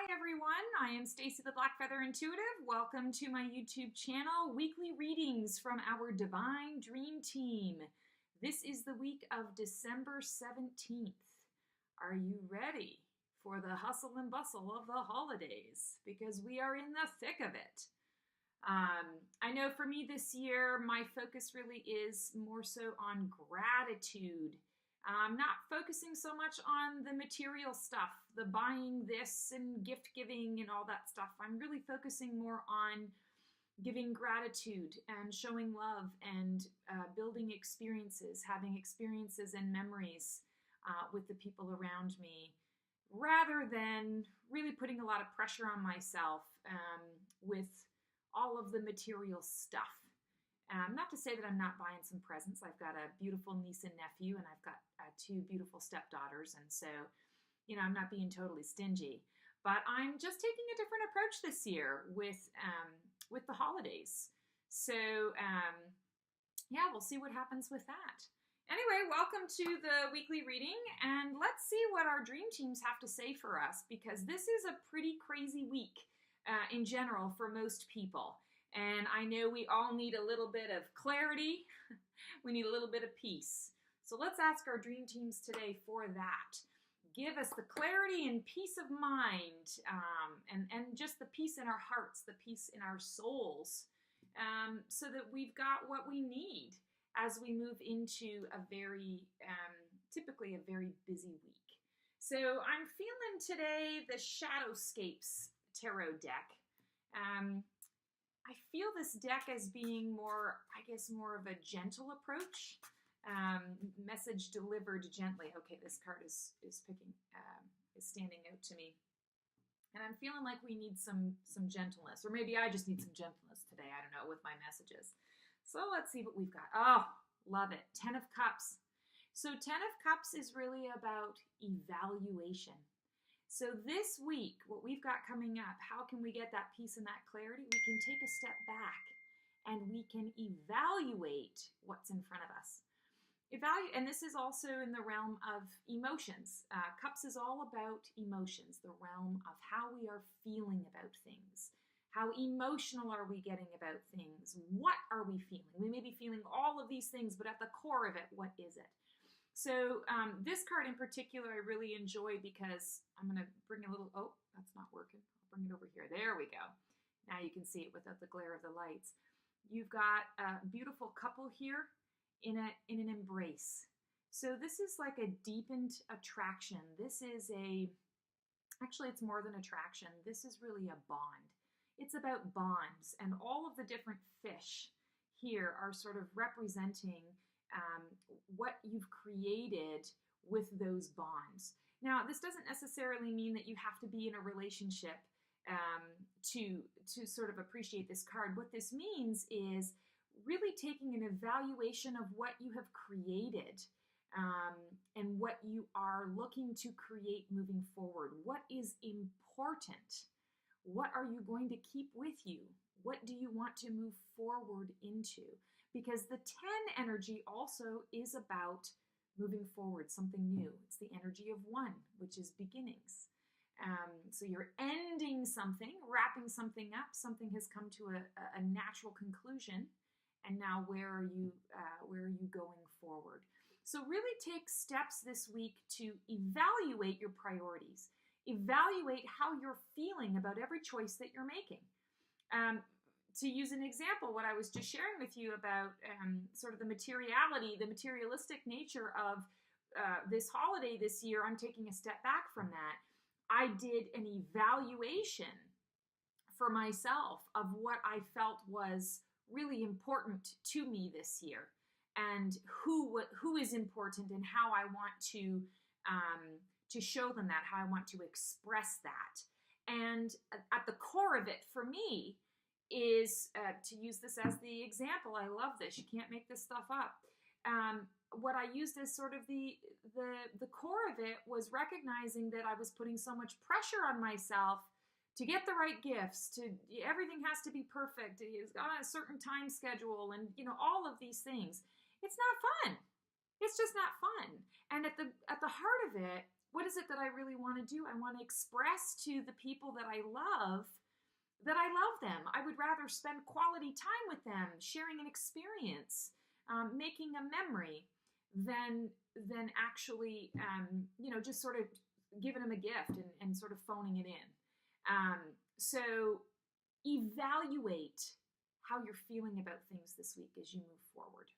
Hi everyone, I am Stacey the Black Feather Intuitive. Welcome to my YouTube channel, weekly readings from our Divine Dream Team. This is the week of December 17th. Are you ready for the hustle and bustle of the holidays? Because we are in the thick of it. I know for me this year, my focus really is more so on gratitude. I'm not focusing so much on the material stuff, the buying this and gift giving and all that stuff. I'm really focusing more on giving gratitude and showing love and building experiences, having experiences and memories with the people around me, rather than really putting a lot of pressure on myself with all of the material stuff. Not to say that I'm not buying some presents. I've got a beautiful niece and nephew, and I've got two beautiful stepdaughters, and so, I'm not being totally stingy. But I'm just taking a different approach this year with the holidays. So, yeah, we'll see what happens with that. Anyway, welcome to the weekly reading, and let's see what our dream teams have to say for us, because this is a pretty crazy week in general for most people. And I know we all need a little bit of clarity. We need a little bit of peace. So let's ask our dream teams today for that. Give us the clarity and peace of mind, and just the peace in our hearts, the peace in our souls, so that we've got what we need as we move into a very, typically a very busy week. So I'm feeling today the Shadowscapes Tarot deck. I feel this deck as being more of a gentle approach. Message delivered gently. Okay, this card is standing out to me. And I'm feeling like we need some gentleness. Or maybe I just need some gentleness today. I don't know, with my messages. So let's see what we've got. Oh, love it. 10 of Cups. So 10 of Cups is really about evaluation. So this week, what we've got coming up, how can we get that peace and that clarity? We can take a step back and we can evaluate what's in front of us. And this is also in the realm of emotions. Cups is all about emotions, the realm of how we are feeling about things. How emotional are we getting about things? What are we feeling? We may be feeling all of these things, but at the core of it, what is it? So this card in particular I really enjoy because I'm going to bring a little, oh, that's not working. I'll bring it over here. There we go. Now you can see it without the glare of the lights. You've got a beautiful couple here in an embrace. So this is like a deepened attraction. This is actually it's more than attraction. This is really a bond. It's about bonds, and all of the different fish here are sort of representing what you've created with those bonds. Now, this doesn't necessarily mean that you have to be in a relationship to sort of appreciate this card. What this means is really taking an evaluation of what you have created and what you are looking to create moving forward. What is important? What are you going to keep with you? What do you want to move forward into? Because the 10 energy also is about moving forward, something new. It's the energy of 1, which is beginnings. So you're ending something, wrapping something up. Something has come to a natural conclusion, and now where are you going forward? So really take steps this week to evaluate your priorities. Evaluate how you're feeling about every choice that you're making. To use an example, what I was just sharing with you about sort of the materialistic nature of this holiday this year, I'm taking a step back from that. I did an evaluation for myself of what I felt was really important to me this year, and who is important, and how I want to show them that, how I want to express that. And at the core of it for me is, to use this as the example, I love this, you can't make this stuff up. What I used as sort of the core of it was recognizing that I was putting so much pressure on myself to get the right gifts, everything has to be perfect, it's got a certain time schedule, and all of these things. It's not fun. It's just not fun. And at the heart of it What is it that I really want to do? I want to express to the people that I love them. I would rather spend quality time with them, sharing an experience, making a memory, than actually, just sort of giving them a gift and sort of phoning it in. So evaluate how you're feeling about things this week as you move forward.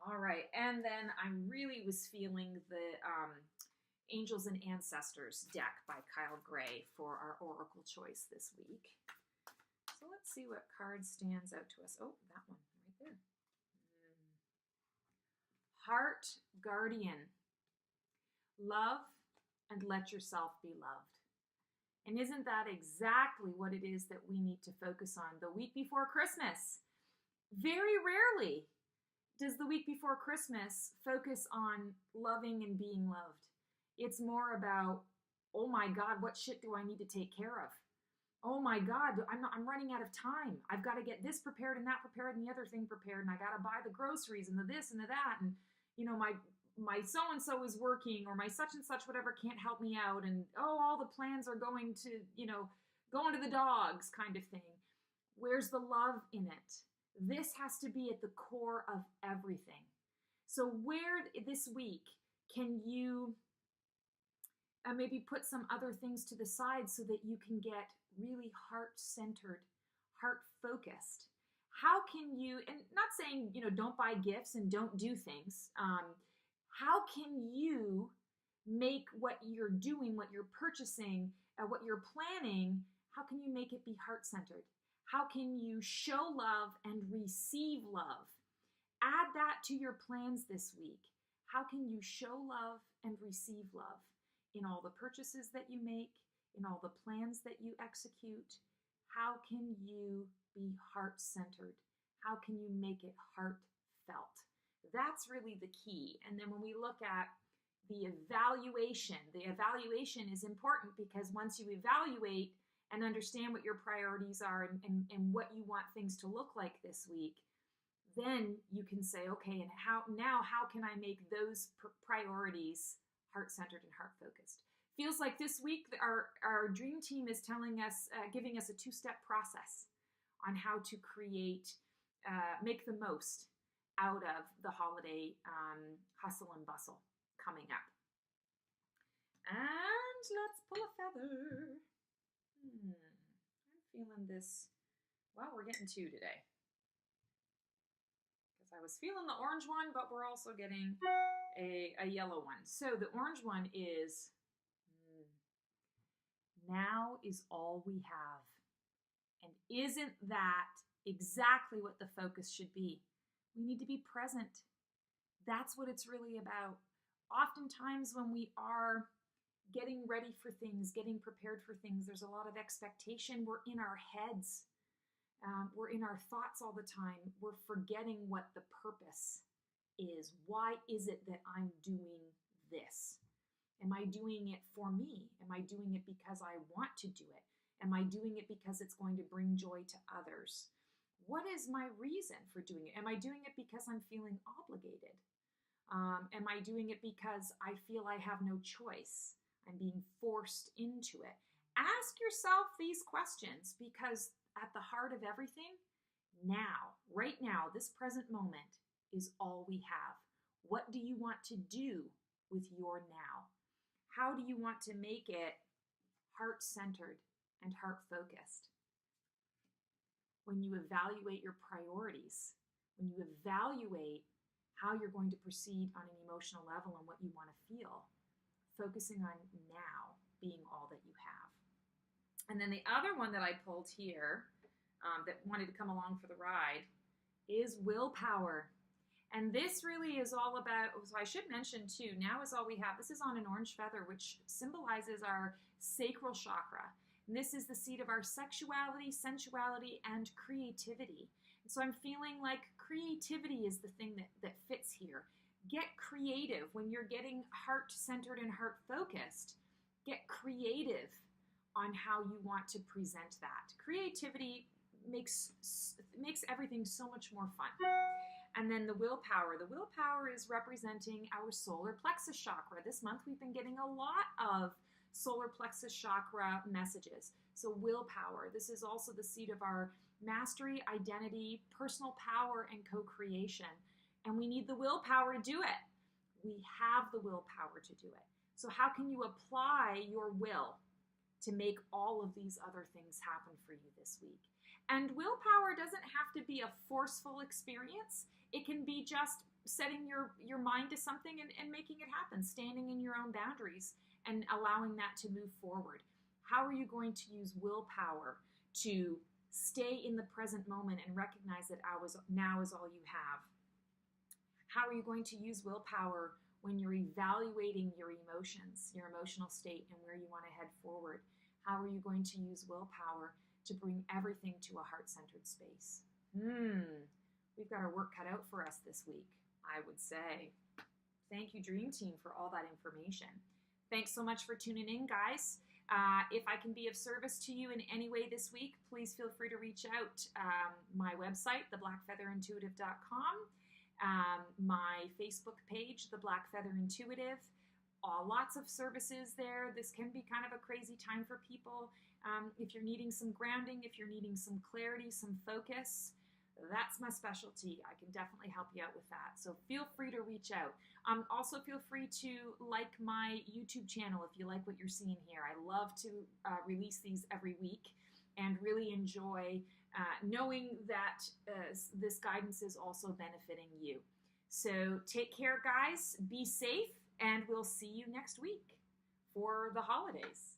All right, and then I really was feeling the Angels and Ancestors deck by Kyle Gray for our Oracle choice this week. So let's see what card stands out to us. Oh, that one right there. Heart Guardian. Love and let yourself be loved. And isn't that exactly what it is that we need to focus on the week before Christmas? Very rarely does the week before Christmas focus on loving and being loved. It's more about, oh my God, what shit do I need to take care of? Oh my God, I'm running out of time. I've got to get this prepared and that prepared and the other thing prepared, and I got to buy the groceries and the this and the that, and my so-and-so is working, or my such and such whatever can't help me out, and all the plans are going to, going to the dogs kind of thing. Where's the love in it? This has to be at the core of everything. So where this week can you maybe put some other things to the side so that you can get really heart-centered, heart-focused? How can you, and not saying, don't buy gifts and don't do things. How can you make what you're doing, what you're purchasing, what you're planning, how can you make it be heart-centered? How can you show love and receive love? Add that to your plans this week. How can you show love and receive love in all the purchases that you make, in all the plans that you execute? How can you be heart-centered? How can you make it heartfelt? That's really the key. And then when we look at the evaluation is important, because once you evaluate and understand what your priorities are and what you want things to look like this week, then you can say, okay, and how can I make those priorities heart-centered and heart-focused? Feels like this week our dream team is telling us, giving us a 2-step process on how to create, make the most out of the holiday hustle and bustle coming up. And let's pull a feather. I'm feeling this. Well, we're getting 2 today. Because I was feeling the orange one, but we're also getting a yellow one. So the orange one is, now is all we have. And isn't that exactly what the focus should be? We need to be present. That's what it's really about. Oftentimes when we are getting ready for things, getting prepared for things, there's a lot of expectation. We're in our heads. We're in our thoughts all the time. We're forgetting what the purpose is. Why is it that I'm doing this? Am I doing it for me? Am I doing it because I want to do it? Am I doing it because it's going to bring joy to others? What is my reason for doing it? Am I doing it because I'm feeling obligated? Am I doing it because I feel I have no choice? I'm being forced into it. Ask yourself these questions, because at the heart of everything, now, right now, this present moment is all we have. What do you want to do with your now? How do you want to make it heart-centered and heart-focused? When you evaluate your priorities, when you evaluate how you're going to proceed on an emotional level and what you want to feel, focusing on now being all that you have. And then the other one that I pulled here that wanted to come along for the ride is willpower. And this really is all about, so I should mention too, now is all we have. This is on an orange feather, which symbolizes our sacral chakra. And this is the seat of our sexuality, sensuality, and creativity. And so I'm feeling like creativity is the thing that fits here. Get creative. When you're getting heart-centered and heart-focused, get creative on how you want to present that. Creativity makes everything so much more fun. And then the willpower. The willpower is representing our solar plexus chakra. This month we've been getting a lot of solar plexus chakra messages. So willpower. This is also the seat of our mastery, identity, personal power, and co-creation. And we need the willpower to do it. We have the willpower to do it. So how can you apply your will to make all of these other things happen for you this week? And willpower doesn't have to be a forceful experience. It can be just setting your mind to something and making it happen, standing in your own boundaries and allowing that to move forward. How are you going to use willpower to stay in the present moment and recognize that now is all you have? How are you going to use willpower when you're evaluating your emotions, your emotional state, and where you want to head forward? How are you going to use willpower to bring everything to a heart-centered space? We've got our work cut out for us this week, I would say. Thank you, Dream Team, for all that information. Thanks so much for tuning in, guys. If I can be of service to you in any way this week, please feel free to reach out. My website, theblackfeatherintuitive.com, my Facebook page, The Black Feather Intuitive. Lots of services there. This can be kind of a crazy time for people. If you're needing some grounding, if you're needing some clarity, some focus, that's my specialty. I can definitely help you out with that. So feel free to reach out. Also feel free to like my YouTube channel if you like what you're seeing here. I love to release these every week and really enjoy knowing that this guidance is also benefiting you. So take care, guys. Be safe, and we'll see you next week for the holidays.